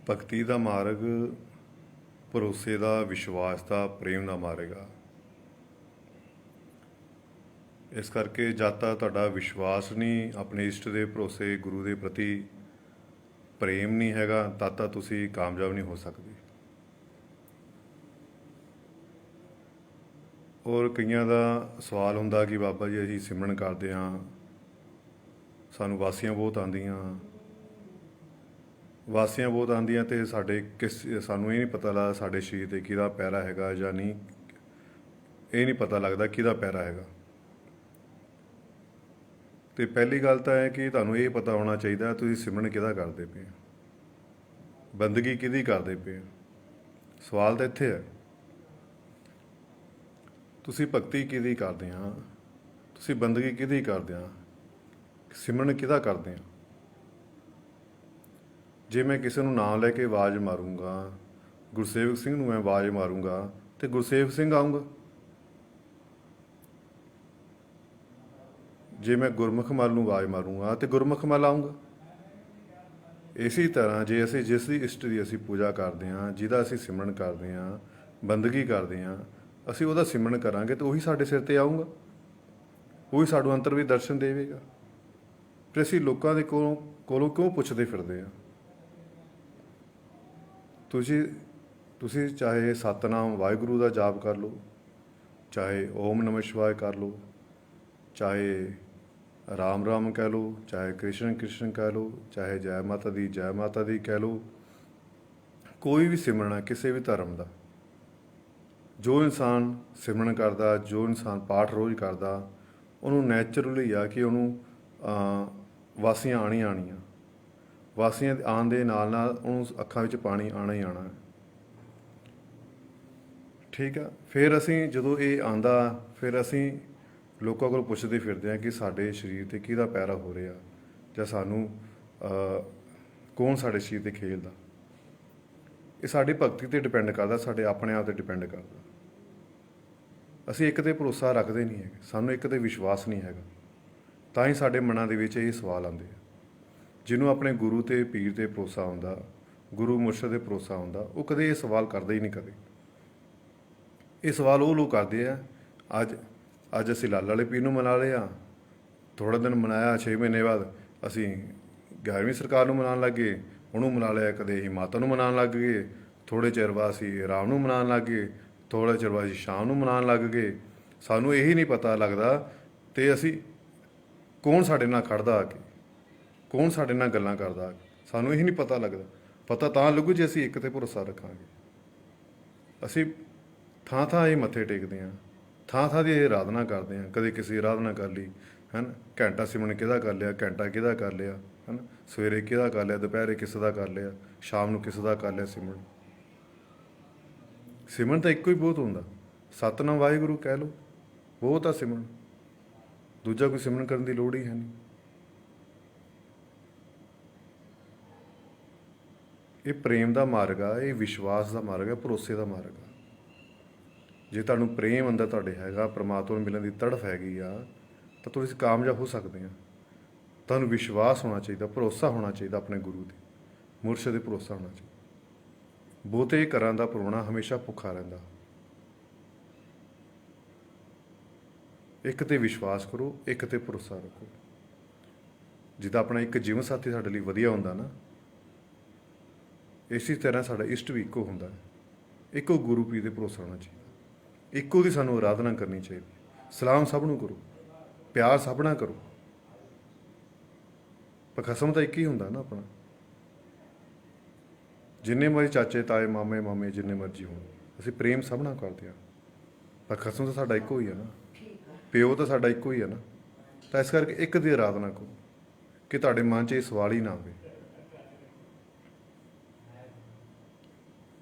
ਭਗਤੀ ਦਾ ਮਾਰਗ ਭਰੋਸੇ ਦਾ, ਵਿਸ਼ਵਾਸ ਦਾ, ਪ੍ਰੇਮ ਦਾ ਮਾਰਗ ਆ। ਇਸ ਕਰਕੇ ਜਦ ਤੱਕ ਤੁਹਾਡਾ ਵਿਸ਼ਵਾਸ ਨਹੀਂ, ਆਪਣੇ ਇਸ਼ਟ ਦੇ ਭਰੋਸੇ, ਗੁਰੂ ਦੇ ਪ੍ਰਤੀ ਪ੍ਰੇਮ ਨਹੀਂ ਹੈਗਾ, ਤਦ ਤੱਕ ਤੁਸੀਂ ਕਾਮਯਾਬ ਨਹੀਂ ਹੋ ਸਕਦੇ। ਔਰ ਕਈਆਂ ਦਾ ਸਵਾਲ ਹੁੰਦਾ ਕਿ ਬਾਬਾ ਜੀ ਅਸੀਂ ਸਿਮਰਨ ਕਰਦੇ ਹਾਂ, ਸਾਨੂੰ ਵਾਸੀਆਂ ਬਹੁਤ ਆਉਂਦੀਆਂ ਅਤੇ ਸਾਡੇ ਸਾਨੂੰ ਇਹ ਨਹੀਂ ਪਤਾ ਲੱਗਦਾ ਸਾਡੇ ਸਰੀਰ 'ਤੇ ਕਿਹਦਾ ਪੈਰਾ ਹੈਗਾ ਜਾਂ ਨਹੀਂ, ਇਹ ਨਹੀਂ ਪਤਾ ਲੱਗਦਾ ਕਿਹਦਾ ਪੈਰਾ ਹੈਗਾ। ਅਤੇ ਪਹਿਲੀ ਗੱਲ ਤਾਂ ਹੈ ਕਿ ਤੁਹਾਨੂੰ ਇਹ ਪਤਾ ਹੋਣਾ ਚਾਹੀਦਾ ਤੁਸੀਂ ਸਿਮਰਨ ਕਿਹਦਾ ਕਰਦੇ ਪਏ, ਬੰਦਗੀ ਕਿਹਦੀ ਕਰਦੇ ਪਏ। ਸਵਾਲ ਤਾਂ ਇੱਥੇ ਹੈ, ਤੁਸੀਂ ਭਗਤੀ ਕਿਹਦੀ ਕਰਦੇ ਆ, ਤੁਸੀਂ ਬੰਦਗੀ ਕਿਹਦੀ ਕਰਦੇ ਆ, ਸਿਮਰਨ ਕਿਹਦਾ ਕਰਦੇ ਆ। ਜੇ ਮੈਂ ਕਿਸੇ ਨੂੰ ਨਾਮ ਲੈ ਕੇ ਆਵਾਜ਼ ਮਾਰੂੰਗਾ, ਗੁਰਸੇਵਕ ਸਿੰਘ ਨੂੰ ਮੈਂ ਆਵਾਜ਼ ਮਾਰੂੰਗਾ ਅਤੇ ਗੁਰਸੇਵਕ ਸਿੰਘ ਆਊਂਗਾ। ਜੇ ਮੈਂ ਗੁਰਮੁਖ ਮੱਲ ਨੂੰ ਆਵਾਜ਼ ਮਾਰੂੰਗਾ ਅਤੇ ਗੁਰਮੁਖ ਮੱਲ ਆਊਂਗਾ। ਇਸੇ ਤਰ੍ਹਾਂ ਜੇ ਅਸੀਂ ਜਿਸ ਦੀ ਇਸ਼ਟ ਦੀ ਅਸੀਂ ਪੂਜਾ ਕਰਦੇ ਹਾਂ, ਜਿਹਦਾ ਅਸੀਂ ਸਿਮਰਨ ਕਰਦੇ ਹਾਂ, ਬੰਦਗੀ ਕਰਦੇ ਹਾਂ, ਅਸੀਂ ਉਹਦਾ ਸਿਮਰਨ ਕਰਾਂਗੇ ਤਾਂ ਉਹੀ ਸਾਡੇ ਸਿਰ 'ਤੇ ਆਊਗਾ, ਉਹੀ ਸਾਨੂੰ ਅੰਤਰ ਵੀ ਦਰਸ਼ਨ ਦੇਵੇਗਾ। ਫਿਰ ਅਸੀਂ ਲੋਕਾਂ ਦੇ ਕੋਲੋਂ ਕਿਉਂ ਪੁੱਛਦੇ ਫਿਰਦੇ ਹਾਂ। ਤੁਸੀਂ ਚਾਹੇ ਸਤਿਨਾਮ ਵਾਹਿਗੁਰੂ ਦਾ ਜਾਪ ਕਰ ਲਓ, ਚਾਹੇ ਓਮ ਨਮः ਸ਼ਿਵਾਏ ਕਰ ਲਓ, ਚਾਹੇ ਰਾਮ ਰਾਮ ਕਹਿ ਲਓ, ਚਾਹੇ ਕ੍ਰਿਸ਼ਨ ਕ੍ਰਿਸ਼ਨ ਕਹਿ ਲਓ, ਚਾਹੇ ਜੈ ਮਾਤਾ ਦੀ ਕਹਿ ਲਓ। ਕੋਈ ਵੀ ਸਿਮਰਨ ਹੈ ਕਿਸੇ ਵੀ ਧਰਮ ਦਾ, ਜੋ ਇਨਸਾਨ ਸਿਮਰਨ ਕਰਦਾ, ਜੋ ਇਨਸਾਨ ਪਾਠ ਰੋਜ਼ ਕਰਦਾ, ਉਹਨੂੰ ਨੈਚੁਰਲੀ ਆ ਕਿ ਉਹਨੂੰ ਵਾਸੀਆਂ ਆਣੀਆਂ। ਵਾਸੀਆਂ ਆਉਣ ਦੇ ਨਾਲ ਉਹਨੂੰ ਅੱਖਾਂ ਵਿੱਚ ਪਾਣੀ ਆਉਣਾ ਹੀ ਆਉਣਾ। ਠੀਕ ਆ। ਫਿਰ ਅਸੀਂ ਜਦੋਂ ਇਹ ਆਉਂਦਾ, ਫਿਰ ਅਸੀਂ ਲੋਕਾਂ ਕੋਲ ਪੁੱਛਦੇ ਫਿਰਦੇ ਹਾਂ ਕਿ ਸਾਡੇ ਸਰੀਰ 'ਤੇ ਕਿਹਦਾ ਪੈਰਾ ਹੋ ਰਿਹਾ, ਜਾਂ ਸਾਨੂੰ ਕੌਣ ਸਾਡੇ ਸਰੀਰ 'ਤੇ ਖੇਲਦਾ। ਇਹ ਸਾਡੀ ਭਗਤੀ 'ਤੇ ਡਿਪੈਂਡ ਕਰਦਾ, ਸਾਡੇ ਆਪਣੇ ਆਪ 'ਤੇ ਡਿਪੈਂਡ ਕਰਦਾ। ਅਸੀਂ ਇੱਕ 'ਤੇ ਭਰੋਸਾ ਰੱਖਦੇ ਨਹੀਂ ਹੈਗੇ, ਸਾਨੂੰ ਇੱਕ 'ਤੇ ਵਿਸ਼ਵਾਸ ਨਹੀਂ ਹੈਗਾ, ਤਾਂ ਹੀ ਸਾਡੇ ਮਨਾਂ ਦੇ ਵਿੱਚ ਇਹ ਸਵਾਲ ਆਉਂਦੇ ਆ। ਜਿਹਨੂੰ ਆਪਣੇ ਗੁਰੂ ਅਤੇ ਪੀਰ 'ਤੇ ਭਰੋਸਾ ਹੁੰਦਾ, ਗੁਰੂ ਮੁਰਸ਼ਦ 'ਤੇ ਭਰੋਸਾ ਹੁੰਦਾ, ਉਹ ਕਦੇ ਇਹ ਸਵਾਲ ਕਰਦਾ ਹੀ ਨਹੀਂ। ਕਦੇ ਇਹ ਸਵਾਲ ਉਹ ਲੋਕ ਕਰਦੇ ਆ, ਅੱਜ ਅਸੀਂ ਲਾਲਾ ਵਾਲੇ ਪੀਰ ਨੂੰ ਮਨਾ ਲਿਆ, ਥੋੜ੍ਹਾ ਦਿਨ ਮਨਾਇਆ, 6 ਮਹੀਨੇ ਬਾਅਦ ਅਸੀਂ 11ਵੀਂ ਸਰਕਾਰ ਨੂੰ ਮਨਾਉਣ ਲੱਗ ਗਏ, ਉਹਨੂੰ ਮਨਾ ਲਿਆ। ਕਦੇ ਅਸੀਂ ਮਾਤਾ ਨੂੰ ਮਨਾਉਣ ਲੱਗ ਗਏ, ਥੋੜ੍ਹੇ ਚਿਰ ਬਾਅਦ ਅਸੀਂ ਰਾਮ ਨੂੰ ਮਨਾਉਣ ਲੱਗ ਗਏ, ਥੋੜ੍ਹੇ ਚਿਰ ਬਾਅਦ ਅਸੀਂ ਸ਼ਾਮ ਨੂੰ ਮਨਾਉਣ ਲੱਗ ਗਏ। ਸਾਨੂੰ ਇਹੀ ਨਹੀਂ ਪਤਾ ਲੱਗਦਾ ਅਤੇ ਅਸੀਂ ਕੌਣ ਸਾਡੇ ਨਾਲ ਖੜਦਾ ਆ ਕੇ, ਕੌਣ ਸਾਡੇ ਨਾਲ ਗੱਲਾਂ ਕਰਦਾ, ਸਾਨੂੰ ਇਹ ਨਹੀਂ ਪਤਾ ਲੱਗਦਾ। ਪਤਾ ਤਾਂ ਲੱਗੂ ਜੇ ਅਸੀਂ ਇੱਕ 'ਤੇ ਭਰੋਸਾ ਰੱਖਾਂਗੇ। ਅਸੀਂ ਥਾਂ ਇਹ ਮੱਥੇ ਟੇਕਦੇ ਹਾਂ, ਥਾਂ ਦੀ ਇਹ ਆਰਾਧਨਾ ਕਰਦੇ ਹਾਂ। ਕਦੇ ਕਿਸੇ ਆਰਾਧਨਾ ਕਰ ਲਈ, ਹੈ ਨਾ, ਘੰਟਾ ਸਿਮਰਨ ਕਿਹਦਾ ਕਰ ਲਿਆ, ਘੰਟਾ ਕਿਹਦਾ ਕਰ ਲਿਆ, ਹੈ ਨਾ, ਸਵੇਰੇ ਕਿਹਦਾ ਕਰ ਲਿਆ, ਦੁਪਹਿਰੇ ਕਿਸੇ ਦਾ ਕਰ ਲਿਆ, ਸ਼ਾਮ ਨੂੰ ਕਿਸੇ ਦਾ ਕਰ ਲਿਆ ਸਿਮਰਨ। ਸਿਮਰਨ ਤਾਂ ਇੱਕੋ ਹੀ ਬਹੁਤ ਹੁੰਦਾ, ਸਤਿਨਾਮ ਵਾਹਿਗੁਰੂ ਕਹਿ ਲਓ, ਬਹੁਤ ਆ ਸਿਮਰਨ। ਦੂਜਾ ਕੋਈ ਸਿਮਰਨ ਕਰਨ ਦੀ ਲੋੜ ਹੀ ਹੈ ਨਹੀਂ। ਇਹ ਪ੍ਰੇਮ ਦਾ ਮਾਰਗ ਆ, ਇਹ ਵਿਸ਼ਵਾਸ ਦਾ ਮਾਰਗ ਆ, ਭਰੋਸੇ ਦਾ ਮਾਰਗ ਆ। ਜੇ ਤੁਹਾਨੂੰ ਪ੍ਰੇਮ ਅੰਦਰ ਤੁਹਾਡੇ ਹੈਗਾ, ਪਰਮਾਤਮਾ ਨੂੰ ਮਿਲਣ ਦੀ ਤੜਫ ਹੈਗੀ ਆ, ਤਾਂ ਤੁਸੀਂ ਕਾਮਯਾਬ ਹੋ ਸਕਦੇ ਆ। ਤੁਹਾਨੂੰ ਵਿਸ਼ਵਾਸ ਹੋਣਾ ਚਾਹੀਦਾ, ਭਰੋਸਾ ਹੋਣਾ ਚਾਹੀਦਾ ਆਪਣੇ ਗੁਰੂ 'ਤੇ, ਮੁਰਸ਼ਿਦ 'ਤੇ ਭਰੋਸਾ ਹੋਣਾ ਚਾਹੀਦਾ। ਬਹੁਤੇ ਘਰਾਂ ਦਾ ਪਰੋਣਾ ਹਮੇਸ਼ਾ ਭੁੱਖਾ ਰਹਿੰਦਾ। ਇੱਕ 'ਤੇ ਵਿਸ਼ਵਾਸ ਕਰੋ, ਇੱਕ 'ਤੇ ਭਰੋਸਾ ਰੱਖੋ। ਜਿੱਦਾਂ ਆਪਣਾ ਇੱਕ ਜੀਵਨ ਸਾਥੀ ਸਾਡੇ ਲਈ ਵਧੀਆ ਹੁੰਦਾ ਨਾ, ਇਸੇ ਤਰ੍ਹਾਂ ਸਾਡਾ ਇਸ਼ਟ ਵੀ ਇੱਕੋ ਹੁੰਦਾ। ਇੱਕੋ ਗੁਰੂ ਪੀਰ 'ਤੇ ਭਰੋਸਾ ਹੋਣਾ ਚਾਹੀਦਾ, ਇੱਕੋ ਦੀ ਸਾਨੂੰ ਆਰਾਧਨਾ ਕਰਨੀ ਚਾਹੀਦੀ। ਸਲਾਮ ਸਭ ਨੂੰ ਕਰੋ, ਪਿਆਰ ਸਭ ਨਾਲ ਕਰੋ, ਪਰ ਖਸਮ ਤਾਂ ਇੱਕ ਹੀ ਹੁੰਦਾ ਨਾ ਆਪਣਾ। ਜਿੰਨੇ ਮਰਜ਼ੀ ਚਾਚੇ ਤਾਏ ਮਾਮੇ ਜਿੰਨੇ ਮਰਜ਼ੀ ਹੋਣ, ਅਸੀਂ ਪ੍ਰੇਮ ਸਭ ਨਾਲ ਕਰਦੇ ਹਾਂ, ਪਰ ਖਸਮ ਤਾਂ ਸਾਡਾ ਇੱਕੋ ਹੀ ਹੈ ਨਾ, ਪਿਓ ਤਾਂ ਸਾਡਾ ਇੱਕੋ ਹੀ ਹੈ ਨਾ। ਤਾਂ ਇਸ ਕਰਕੇ ਇੱਕ ਦੀ ਆਰਾਧਨਾ ਕਰੋ ਕਿ ਤੁਹਾਡੇ ਮਨ 'ਚ ਇਹ ਸਵਾਲ ਹੀ ਨਾ ਆਵੇ।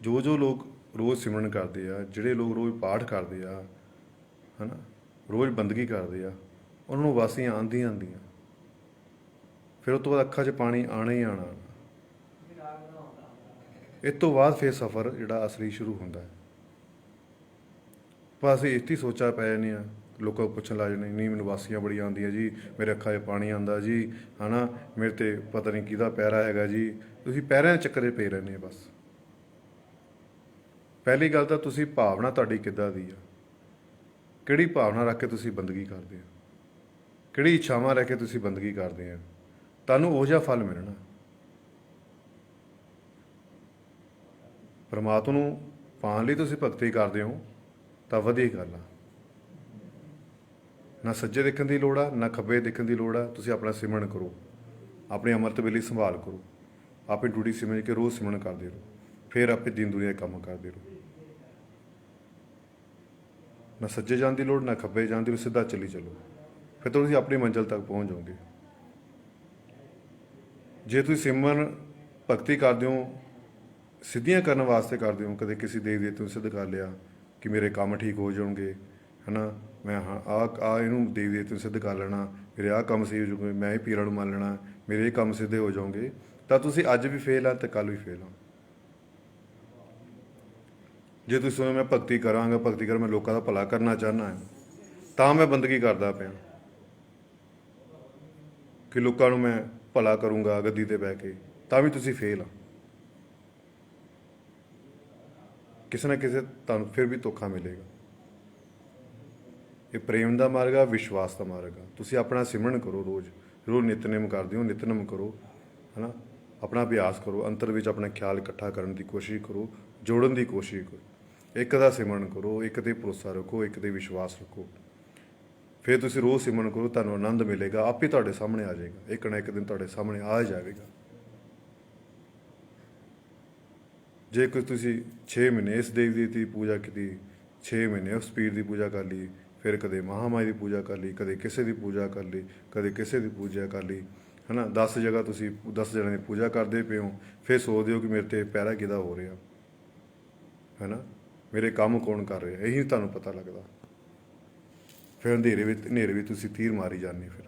ਜੋ ਲੋਕ ਰੋਜ਼ ਸਿਮਰਨ ਕਰਦੇ ਆ, ਜਿਹੜੇ ਲੋਕ ਰੋਜ਼ ਪਾਠ ਕਰਦੇ ਆ, ਹੈ ਨਾ, ਰੋਜ਼ ਬੰਦਗੀ ਕਰਦੇ ਆ, ਉਹਨਾਂ ਨੂੰ ਵਾਸੀਆਂ ਆਉਂਦੀਆਂ। ਫਿਰ ਉਸ ਤੋਂ ਬਾਅਦ ਅੱਖਾਂ 'ਚ ਪਾਣੀ ਆਉਣਾ ਹੀ ਆਉਣਾ। ਇਸ ਤੋਂ ਬਾਅਦ ਫਿਰ ਸਫ਼ਰ ਜਿਹੜਾ ਅਸਲੀ ਸ਼ੁਰੂ ਹੁੰਦਾ ਹੈ। ਪਰ ਅਸੀਂ ਇੱਥੇ ਸੋਚਾ ਪੈ ਜਾਂਦੇ ਹਾਂ, ਲੋਕਾਂ ਪੁੱਛਣ ਲੱਗ ਜਾਂਦੇ, ਨਹੀਂ ਮੈਨੂੰ ਵਾਸੀਆਂ ਬੜੀਆਂ ਆਉਂਦੀਆਂ ਜੀ, ਮੇਰੇ ਅੱਖਾਂ 'ਚ ਪਾਣੀ ਆਉਂਦਾ ਜੀ, ਹੈ ਨਾ, ਮੇਰੇ 'ਤੇ ਪਤਾ ਨਹੀਂ ਕਿਹਦਾ ਪੈਰਾ ਹੈਗਾ ਜੀ, ਤੁਸੀਂ ਪੈਰਿਆਂ ਦੇ ਚੱਕਰ 'ਚ ਪਏ ਰਹਿੰਦੇ ਬਸ। ਪਹਿਲੀ ਗੱਲ ਤਾਂ ਤੁਸੀਂ ਭਾਵਨਾ ਤੁਹਾਡੀ ਕਿੱਦਾਂ ਦੀ ਆ, ਕਿਹੜੀ ਭਾਵਨਾ ਰੱਖ ਕੇ ਤੁਸੀਂ ਬੰਦਗੀ ਕਰਦੇ ਹੋ, ਕਿਹੜੀ ਇੱਛਾਵਾਂ ਰੱਖ ਕੇ ਤੁਸੀਂ ਬੰਦਗੀ ਕਰਦੇ ਆ, ਤੁਹਾਨੂੰ ਉਹ ਜਿਹਾ ਫਲ ਮਿਲਣਾ। ਪਰਮਾਤਮਾ ਨੂੰ ਪਾਉਣ ਲਈ ਤੁਸੀਂ ਭਗਤੀ ਕਰਦੇ ਹੋ ਤਾਂ ਵਧੀਆ ਗੱਲ ਆ। ਨਾ ਸੱਜੇ ਦੇਖਣ ਦੀ ਲੋੜ ਆ, ਨਾ ਖੱਬੇ ਦੇਖਣ ਦੀ ਲੋੜ ਆ। ਤੁਸੀਂ ਆਪਣਾ ਸਿਮਰਨ ਕਰੋ, ਆਪਣੀ ਅੰਮ੍ਰਿਤ ਵੇਲੇ ਸੰਭਾਲ ਕਰੋ, ਆਪਣੀ ਡਿਊਟੀ ਸਮਝ ਕੇ ਰੋਜ਼ ਸਿਮਰਨ ਕਰਦੇ ਰਹੋ, ਫਿਰ ਆਪੇ ਦੀਨ ਦੁਨੀਆ ਦੇ ਕੰਮ ਕਰਦੇ ਰਹੋ। ਨਾ ਸੱਜੇ ਜਾਣ ਦੀ ਲੋੜ, ਨਾ ਖੱਬੇ ਜਾਣ ਦੀ ਲੋੜ, ਸਿੱਧਾ ਚੱਲੀ ਚੱਲੋ, ਫਿਰ ਤੁਸੀਂ ਆਪਣੀ ਮੰਜ਼ਿਲ ਤੱਕ ਪਹੁੰਚ ਜਾਓਗੇ। ਜੇ ਤੁਸੀਂ ਸਿਮਰਨ ਭਗਤੀ ਕਰਦੇ ਹੋ, ਸਿੱਧੀਆਂ ਕਰਨ ਵਾਸਤੇ ਕਰਦੇ ਹੋ, ਕਦੇ ਕਿਸੇ ਦੇਵ ਦੇਵਤੇ ਨੂੰ ਸਿੱਧ ਕਰ ਲਿਆ ਕਿ ਮੇਰੇ ਕੰਮ ਠੀਕ ਹੋ ਜਾਣਗੇ, ਹੈ ਨਾ, ਮੈਂ ਹਾਂ ਆ ਇਹਨੂੰ ਦੇਵ ਦੇਵਤੇ ਨੂੰ ਸਿੱਧ ਕਰ ਲੈਣਾ, ਮੇਰੇ ਆਹ ਕੰਮ ਸਹੀ ਹੋ ਜਾਊਗੇ, ਮੈਂ ਇਹ ਪੀਰਾਂ ਨੂੰ ਮੰਨ ਲੈਣਾ, ਮੇਰੇ ਇਹ ਕੰਮ ਸਿੱਧੇ ਹੋ ਜਾਣਗੇ, ਤਾਂ ਤੁਸੀਂ ਅੱਜ ਵੀ ਫੇਲ ਆ ਅਤੇ ਕੱਲ੍ਹ ਵੀ ਫੇਲ ਆ। ਜੇ ਤੁਸੀਂ ਸੋਚੋ ਮੈਂ ਭਗਤੀ ਕਰਾਂਗਾ, ਭਗਤੀ ਕਰ ਮੈਂ ਲੋਕਾਂ ਦਾ ਭਲਾ ਕਰਨਾ ਚਾਹੁੰਦਾ ਹਾਂ, ਤਾਂ ਮੈਂ ਬੰਦਗੀ ਕਰਦਾ ਪਿਆ ਕਿ ਲੋਕਾਂ ਨੂੰ ਮੈਂ ਭਲਾ ਕਰੂੰਗਾ ਗੱਦੀ 'ਤੇ ਬਹਿ ਕੇ, ਤਾਂ ਵੀ ਤੁਸੀਂ ਫੇਲ ਆ। ਕਿਸੇ ਨਾ ਕਿਸੇ ਤੁਹਾਨੂੰ ਫਿਰ ਵੀ ਧੋਖਾ ਮਿਲੇਗਾ। ਇਹ ਪ੍ਰੇਮ ਦਾ ਮਾਰਗ ਆ, ਵਿਸ਼ਵਾਸ ਦਾ ਮਾਰਗ ਆ। ਤੁਸੀਂ ਆਪਣਾ ਸਿਮਰਨ ਕਰੋ, ਰੋਜ਼ ਰੋਜ਼ ਨਿਤਨੇਮ ਕਰਦੇ ਹੋ, ਨਿਤਨੇਮ ਕਰੋ, ਹੈ ਨਾ, ਆਪਣਾ ਅਭਿਆਸ ਕਰੋ, ਅੰਤਰ ਵਿੱਚ ਆਪਣਾ ਖਿਆਲ ਇਕੱਠਾ ਕਰਨ ਦੀ ਕੋਸ਼ਿਸ਼ ਕਰੋ, ਜੋੜਨ ਦੀ ਕੋਸ਼ਿਸ਼ ਕਰੋ, ਇੱਕ ਦਾ ਸਿਮਰਨ ਕਰੋ, ਇੱਕ 'ਤੇ ਭਰੋਸਾ ਰੱਖੋ, ਇੱਕ 'ਤੇ ਵਿਸ਼ਵਾਸ ਰੱਖੋ। ਫਿਰ ਤੁਸੀਂ ਰੋਜ਼ ਸਿਮਰਨ ਕਰੋ, ਤੁਹਾਨੂੰ ਆਨੰਦ ਮਿਲੇਗਾ, ਆਪੇ ਤੁਹਾਡੇ ਸਾਹਮਣੇ ਆ ਜਾਏਗਾ, ਇੱਕ ਨਾ ਇੱਕ ਦਿਨ ਤੁਹਾਡੇ ਸਾਹਮਣੇ ਆ ਜਾਵੇਗਾ। ਜੇ ਕੋਈ ਤੁਸੀਂ 6 ਮਹੀਨੇ ਇਸ ਦੇਵੀ ਦੇਵਤੇ ਦੀ ਪੂਜਾ ਕੀਤੀ, 6 ਮਹੀਨੇ ਉਸ ਪੀਰ ਦੀ ਪੂਜਾ ਕਰ ਲਈ, ਫਿਰ ਕਦੇ ਮਹਾਮਾਈ ਦੀ ਪੂਜਾ ਕਰ ਲਈ, ਕਦੇ ਕਿਸੇ ਦੀ ਪੂਜਾ ਕਰ ਲਈ, ਕਦੇ ਕਿਸੇ ਦੀ ਪੂਜਾ ਕਰ ਲਈ, ਹੈ ਨਾ, 10 ਜਗ੍ਹਾ ਤੁਸੀਂ 10 ਜਣਿਆਂ ਦੀ ਪੂਜਾ ਕਰਦੇ ਪਏ ਹੋ, ਫਿਰ ਸੋਚਦੇ ਹੋ ਕਿ ਮੇਰੇ 'ਤੇ ਪਹਿਰਾ ਕਿਹਦਾ ਹੋ ਰਿਹਾ, ਹੈ ਨਾ, ਮੇਰੇ ਕੰਮ ਕੌਣ ਕਰ ਰਿਹਾ, ਇਹੀ ਤੁਹਾਨੂੰ ਪਤਾ ਲੱਗਦਾ। ਫਿਰ ਹਨੇਰੇ ਵਿੱਚ ਤੁਸੀਂ ਤੀਰ ਮਾਰੀ ਜਾਂਦੇ। ਫਿਰ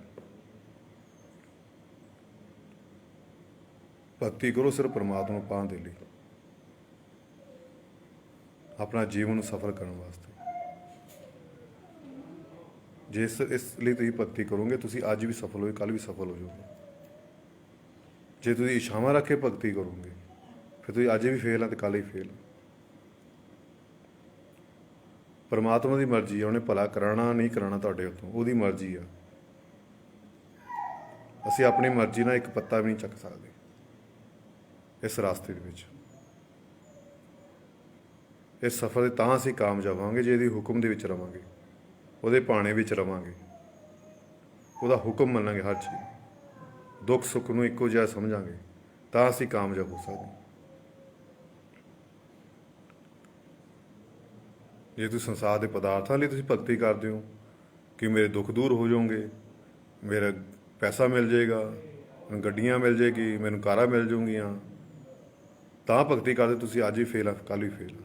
ਭਗਤੀ ਕਰੋ ਸਿਰਫ ਪਰਮਾਤਮਾ ਨੂੰ ਪਾਉਣ ਦੇ ਲਈ, ਆਪਣਾ ਜੀਵਨ ਨੂੰ ਸਫਲ ਕਰਨ ਵਾਸਤੇ। ਜੇ ਇਸ ਲਈ ਤੁਸੀਂ ਭਗਤੀ ਕਰੋਗੇ, ਤੁਸੀਂ ਅੱਜ ਵੀ ਸਫਲ ਹੋਏ, ਕੱਲ੍ਹ ਵੀ ਸਫਲ ਹੋ ਜਾਓਗੇ। ਜੇ ਤੁਸੀਂ ਇੱਛਾਵਾਂ ਰੱਖ ਕੇ ਭਗਤੀ ਕਰੋਗੇ, ਫਿਰ ਤੁਸੀਂ ਅੱਜ ਵੀ ਫੇਲ ਆ ਅਤੇ ਕੱਲ੍ਹ ਹੀ ਫੇਲ। ਪਰਮਾਤਮਾ ਦੀ ਮਰਜ਼ੀ ਆ, ਉਹਨੇ ਭਲਾ ਕਰਾਉਣਾ ਨਹੀਂ ਕਰਾਉਣਾ ਤੁਹਾਡੇ ਉੱਤੋਂ, ਉਹਦੀ ਮਰਜ਼ੀ ਆ। ਅਸੀਂ ਆਪਣੀ ਮਰਜ਼ੀ ਨਾਲ ਇੱਕ ਪੱਤਾ ਵੀ ਨਹੀਂ ਚੱਕ ਸਕਦੇ ਇਸ ਰਾਸਤੇ ਦੇ ਵਿੱਚ। ਇਸ ਸਫ਼ਰ 'ਤੇ ਤਾਂ ਅਸੀਂ ਕਾਮਯਾਬ ਹੋਵਾਂਗੇ ਜੇ ਇਹਦੇ ਹੁਕਮ ਦੇ ਵਿੱਚ ਰਵਾਂਗੇ, ਉਹਦੇ ਭਾਣੇ ਵਿੱਚ ਰਵਾਂਗੇ, ਉਹਦਾ ਹੁਕਮ ਮੰਨਾਂਗੇ, ਹਰ ਚੀਜ਼ ਦੁੱਖ ਸੁੱਖ ਨੂੰ ਇੱਕੋ ਜਿਹਾ ਸਮਝਾਂਗੇ, ਤਾਂ ਅਸੀਂ ਕਾਮਯਾਬ ਹੋ ਸਕਦੇ। ਜੇ ਤੁਸੀਂ ਸੰਸਾਰ ਦੇ ਪਦਾਰਥਾਂ ਲਈ ਤੁਸੀਂ ਭਗਤੀ ਕਰਦੇ ਹੋ ਕਿ ਮੇਰੇ ਦੁੱਖ ਦੂਰ ਹੋ ਜਾਣਗੇ, ਮੇਰਾ ਪੈਸਾ ਮਿਲ ਜਾਏਗਾ, ਮੈਨੂੰ ਗੱਡੀਆਂ ਮਿਲ ਜਾਏਗੀ, ਮੈਨੂੰ ਕਾਰਾਂ ਮਿਲ ਜਾਊਗੀਆਂ, ਤਾਂ ਭਗਤੀ ਕਰਦੇ, ਤੁਸੀਂ ਅੱਜ ਵੀ ਫੇਲ ਆ, ਕੱਲ੍ਹ ਵੀ ਫੇਲ ਆ।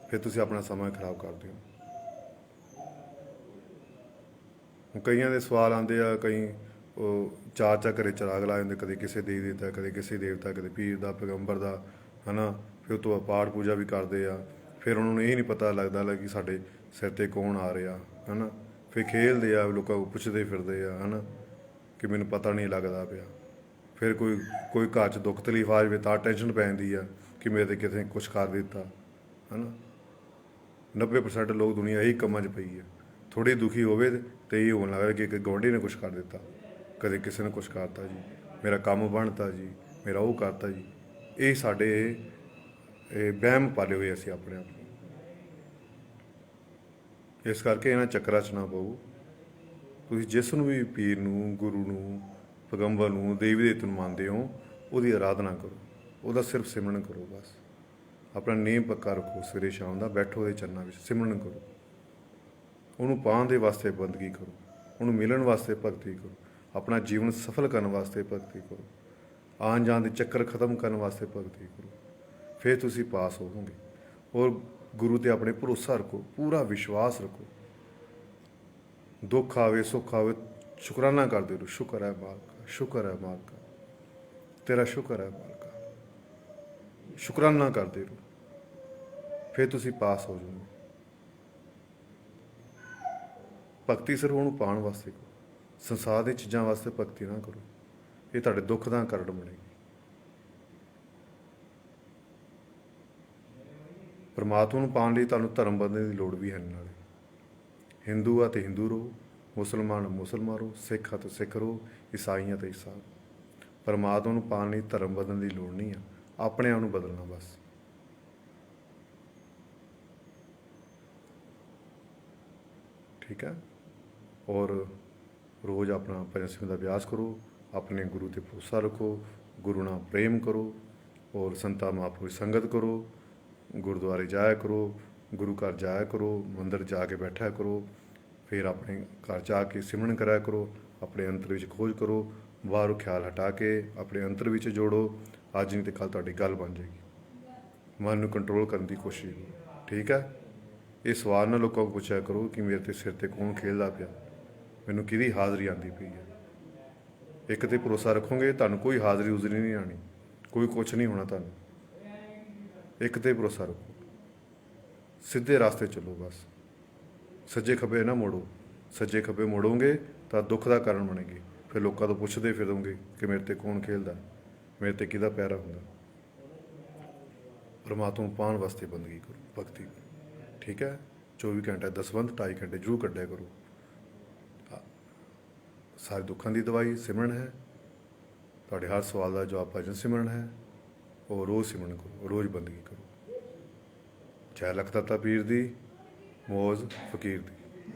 ਫਿਰ ਤੁਸੀਂ ਆਪਣਾ ਸਮਾਂ ਖਰਾਬ ਕਰਦੇ ਹੋ। ਕਈਆਂ ਦੇ ਸਵਾਲ ਆਉਂਦੇ ਆ, ਕਈ ਉਹ ਚਾਰ ਘਰੇ ਚਿਰਾਗ ਲਾ ਜਾਂਦੇ, ਕਦੇ ਕਿਸੇ ਦੇਵੀ ਦੇਵਤਾ, ਕਦੇ ਕਿਸੇ ਦੇਵਤਾ, ਕਦੇ ਪੀਰ ਦਾ, ਪੈਗੰਬਰ ਦਾ, ਹੈ ਨਾ, ਫਿਰ ਉਹ ਤੋਂ ਪਾਠ ਪੂਜਾ ਵੀ ਕਰਦੇ ਆ। ਫਿਰ ਉਹਨਾਂ ਨੂੰ ਇਹ ਨਹੀਂ ਪਤਾ ਲੱਗਦਾ ਕਿ ਸਾਡੇ ਸਿਰ 'ਤੇ ਕੌਣ ਆ ਰਿਹਾ, ਹੈ ਨਾ, ਫਿਰ ਖੇਲਦੇ ਆ, ਲੋਕਾਂ ਨੂੰ ਪੁੱਛਦੇ ਫਿਰਦੇ ਆ, ਹੈ ਨਾ, ਕਿ ਮੈਨੂੰ ਪਤਾ ਨਹੀਂ ਲੱਗਦਾ ਪਿਆ। ਫਿਰ ਕੋਈ ਘਰ 'ਚ ਦੁੱਖ ਤਕਲੀਫ ਆ ਜਾਵੇ ਤਾਂ ਟੈਨਸ਼ਨ ਪੈ ਜਾਂਦੀ ਆ ਕਿ ਮੇਰੇ 'ਤੇ ਕਿਸੇ ਨੇ ਕੁਛ ਕਰ ਦਿੱਤਾ, ਹੈ ਨਾ। 90% ਲੋਕ ਦੁਨੀਆ ਇਹੀ ਕੰਮਾਂ 'ਚ ਪਈ ਹੈ। ਥੋੜ੍ਹੀ ਦੁਖੀ ਹੋਵੇ ਤਾਂ ਇਹ ਹੋਣ ਲੱਗਦਾ ਕਿ ਗੁਆਂਢੀ ਨੇ ਕੁਛ ਕਰ ਦਿੱਤਾ, ਕਦੇ ਕਿਸੇ ਨੇ ਕੁਛ ਕਰਤਾ ਜੀ, ਮੇਰਾ ਕੰਮ ਬਣਤਾ ਜੀ, ਮੇਰਾ ਉਹ ਕਰਤਾ ਜੀ। ਇਹ ਸਾਡੇ ਇਹ ਵਹਿਮ ਪਾਲੇ ਹੋਏ ਅਸੀਂ ਆਪਣੇ ਆਪ ਨੂੰ। ਇਸ ਕਰਕੇ ਇਹਨਾਂ ਚੱਕਰਾਂ 'ਚ ਨਾ ਪਊ। ਤੁਸੀਂ ਜਿਸ ਨੂੰ ਵੀ ਪੀਰ ਨੂੰ, ਗੁਰੂ ਨੂੰ, ਪੈਗੰਬਰ ਨੂੰ, ਦੇਵੀ ਦੇਵਤੇ ਨੂੰ ਮੰਨਦੇ ਹੋ, ਉਹਦੀ ਆਰਾਧਨਾ ਕਰੋ, ਉਹਦਾ ਸਿਰਫ ਸਿਮਰਨ ਕਰੋ ਬਸ। ਆਪਣਾ ਨੇਮ ਪੱਕਾ ਰੱਖੋ, ਸਵੇਰੇ ਸ਼ਾਮ ਦਾ ਬੈਠੋ ਉਹਦੇ ਚਰਨਾਂ ਵਿੱਚ, ਸਿਮਰਨ ਕਰੋ, ਉਹਨੂੰ ਪਾਉਣ ਦੇ ਵਾਸਤੇ ਬੰਦਗੀ ਕਰੋ, ਉਹਨੂੰ ਮਿਲਣ ਵਾਸਤੇ ਭਗਤੀ ਕਰੋ, ਆਪਣਾ ਜੀਵਨ ਸਫਲ ਕਰਨ ਵਾਸਤੇ ਭਗਤੀ ਕਰੋ, ਆਉਣ ਜਾਣ ਦੇ ਚੱਕਰ ਖਤਮ ਕਰਨ ਵਾਸਤੇ ਭਗਤੀ ਕਰੋ। ਫਿਰ ਤੁਸੀਂ ਪਾਸ ਹੋਵੋਗੇ। ਔਰ ਗੁਰੂ 'ਤੇ ਆਪਣੇ ਭਰੋਸਾ ਰੱਖੋ, ਪੂਰਾ ਵਿਸ਼ਵਾਸ ਰੱਖੋ। ਦੁੱਖ ਆਵੇ, ਸੁੱਖ ਆਵੇ, ਸ਼ੁਕਰਾਨਾ ਕਰਦੇ ਰਹੋ, ਸ਼ੁਕਰ ਹੈ ਮਾਲਕਾ, ਸ਼ੁਕਰ ਹੈ ਮਾਲਕਾ, ਤੇਰਾ ਸ਼ੁਕਰ ਹੈ ਮਾਲਕਾ, ਸ਼ੁਕਰਾਨਾ ਕਰਦੇ ਰਹੋ, ਫਿਰ ਤੁਸੀਂ ਪਾਸ ਹੋ ਜਾਓਗੇ। ਭਗਤੀ ਸਿਰਫ ਉਹਨੂੰ ਪਾਉਣ ਵਾਸਤੇ ਕਰੋ, ਸੰਸਾਰ ਦੀਆਂ ਚੀਜ਼ਾਂ ਵਾਸਤੇ ਭਗਤੀ ਨਾ ਕਰੋ, ਇਹ ਤੁਹਾਡੇ ਦੁੱਖ ਦਾ ਕਾਰਨ ਬਣੇਗੀ। ਪਰਮਾਤਮਾ ਨੂੰ ਪਾਉਣ ਲਈ ਤੁਹਾਨੂੰ ਧਰਮ ਬਦਲਣ ਦੀ ਲੋੜ ਵੀ ਹੈ ਨਹੀਂ। ਨਾਲੇ ਹਿੰਦੂ ਆ ਤੇ ਹਿੰਦੂ ਰਹੋ, ਮੁਸਲਮਾਨ ਮੁਸਲਮਾਨ ਰਹੋ, ਸਿੱਖ ਆ ਤੇ ਸਿੱਖ ਰਹੋ, ਈਸਾਈ ਆ ਤੇ ਈਸਾਈ। ਪਰਮਾਤਮਾ ਨੂੰ ਪਾਉਣ ਲਈ ਧਰਮ ਬਦਲਣ ਦੀ ਲੋੜ ਨਹੀਂ ਆ, ਆਪਣੇ ਆਪ ਨੂੰ ਬਦਲਣਾ ਬਸ। ਠੀਕ ਹੈ। ਔਰ ਰੋਜ਼ ਆਪਣਾ ਭਜਨ ਸਿੰਘ ਦਾ ਅਭਿਆਸ ਕਰੋ, ਆਪਣੇ ਗੁਰੂ ਤੇ ਭਰੋਸਾ ਰੱਖੋ, ਗੁਰੂ ਨਾਲ ਪ੍ਰੇਮ ਕਰੋ, ਔਰ ਸੰਤਾਂ ਮਹਾਂਪੁਰਖ ਸੰਗਤ ਕਰੋ, ਗੁਰਦੁਆਰੇ ਜਾਇਆ ਕਰੋ, ਗੁਰੂ ਘਰ ਜਾਇਆ ਕਰੋ, ਮੰਦਰ ਜਾ ਕੇ ਬੈਠਿਆ ਕਰੋ, ਫਿਰ ਆਪਣੇ ਘਰ ਜਾ ਕੇ ਸਿਮਰਨ ਕਰਿਆ ਕਰੋ, ਆਪਣੇ ਅੰਤਰ ਵਿੱਚ ਖੋਜ ਕਰੋ, ਬਾਹਰੋਂ ਖਿਆਲ ਹਟਾ ਕੇ ਆਪਣੇ ਅੰਤਰ ਵਿੱਚ ਜੋੜੋ। ਅੱਜ ਨਹੀਂ ਤਾਂ ਕੱਲ੍ਹ ਤੁਹਾਡੀ ਗੱਲ ਬਣ ਜਾਏਗੀ। ਮਨ ਨੂੰ ਕੰਟਰੋਲ ਕਰਨ ਦੀ ਕੋਸ਼ਿਸ਼ ਕਰੋ। ਠੀਕ ਹੈ। ਇਹ ਸਵਾਲ ਨਾ ਲੋਕਾਂ ਕੋਲ ਪੁੱਛਿਆ ਕਰੋ ਕਿ ਮੇਰੇ ਤੇ ਸਿਰ ਤੇ ਕੌਣ ਖੇਲਦਾ ਪਿਆ, ਮੈਨੂੰ ਕਿਹਦੀ ਹਾਜ਼ਰੀ ਆਉਂਦੀ ਪਈ ਹੈ। ਇੱਕ ਤੇ ਭਰੋਸਾ ਰੱਖੋਗੇ ਤੁਹਾਨੂੰ ਕੋਈ ਹਾਜ਼ਰੀ ਹੁਜ਼ਰੀ ਨਹੀਂ ਆਉਣੀ, ਕੋਈ ਕੁਛ ਨਹੀਂ ਹੋਣਾ ਤੁਹਾਨੂੰ। ਇੱਕ ਤੇ ਭਰੋਸਾ ਰੱਖੋ, ਸਿੱਧੇ ਰਾਸਤੇ ਚੱਲੋ ਬਸ, ਸੱਜੇ ਖੱਬੇ ਨਾ ਮੋੜੋ। ਸੱਜੇ ਖੱਬੇ ਮੋੜੋਗੇ ਤਾਂ ਦੁੱਖ ਦਾ ਕਾਰਨ ਬਣੇਗੀ। ਫਿਰ ਲੋਕਾਂ ਤੋਂ ਪੁੱਛਦੇ ਫਿਰੋਗੇ ਕਿ ਮੇਰੇ ਤੇ ਕੌਣ ਖੇਲਦਾ, ਮੇਰੇ ਤੇ ਕਿਹਦਾ ਪਿਆਰਾ ਹੁੰਦਾ। ਪਰਮਾਤਮਾ ਨੂੰ ਪਾਉਣ ਵਾਸਤੇ ਬੰਦਗੀ ਕਰੋ, ਭਗਤੀ ਕਰੋ। ਠੀਕ ਹੈ। 24 ਘੰਟੇ ਦਸਵੰਧ 2.5 ਘੰਟੇ ਜ਼ਰੂਰ ਕੱਢਿਆ ਕਰੋ। ਸਾਰੇ ਦੁੱਖਾਂ ਦੀ ਦਵਾਈ ਸਿਮਰਨ ਹੈ। ਤੁਹਾਡੇ ਹਰ ਸਵਾਲ ਦਾ ਜਵਾਬ ਭਜਨ ਸਿਮਰਨ ਹੈ। ਉਹ ਰੋਜ਼ ਸਿਮਰਨ ਕਰੋ, ਰੋਜ਼ ਬੰਦਗੀ ਕਰੋ। ਜੈ ਲਖਦਾਤਾ ਪੀਰ ਦੀ, ਮੌਜ ਫਕੀਰ ਦੀ।